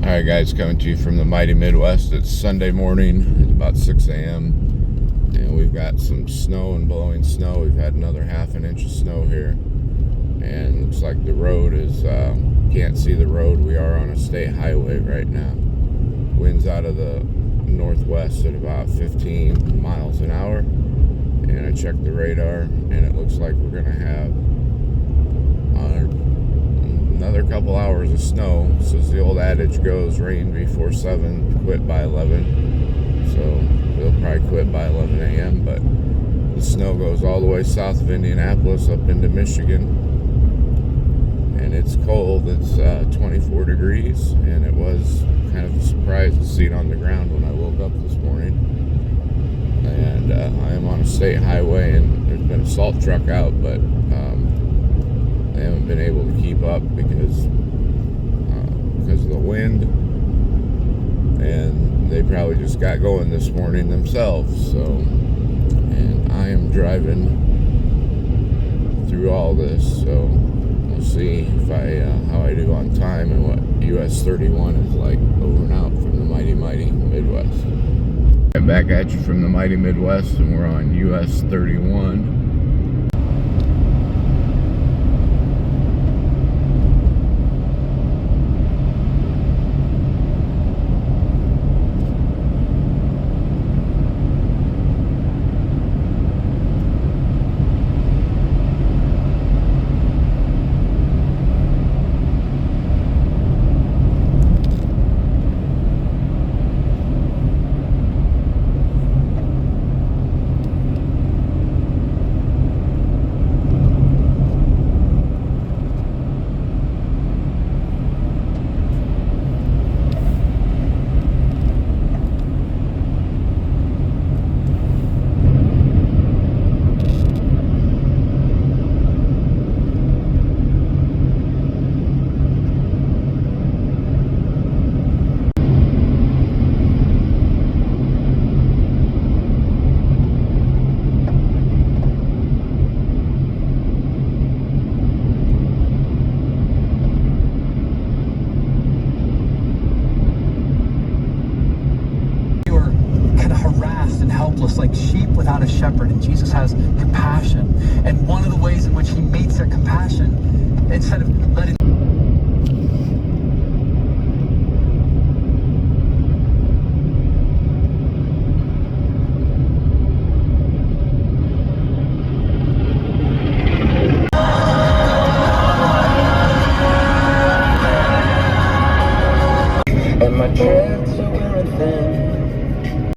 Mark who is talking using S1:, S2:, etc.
S1: Alright guys, coming to you from the mighty Midwest. It's Sunday morning, it's about 6 a.m. and we've got some snow and blowing snow. We've had another half an inch of snow here, and looks like the road is, can't see the road. We are on a state highway right now. Winds out of the northwest at about 15 miles an hour, and I checked the radar and it looks like we're going to have another couple hours of snow. So as the old adage goes, rain before 7, quit by 11. So they'll probably quit by 11 a.m. But the snow goes all the way south of Indianapolis up into Michigan, and it's cold. It's 24 degrees, and it was kind of a surprise to see it on the ground when I woke up this morning. And I am on a state highway, and there's been a salt truck out, but they haven't been able to keep up because of the wind, and they probably just got going this morning themselves. So, and I am driving through all this, so we'll see if how I do on time and what US 31 is like over and out from the mighty Midwest. I'm back at you from the mighty Midwest, and we're on US 31.
S2: Like sheep without a shepherd, and Jesus has compassion, and one of the ways in which he meets that compassion, instead of letting and my chance are wearing thin.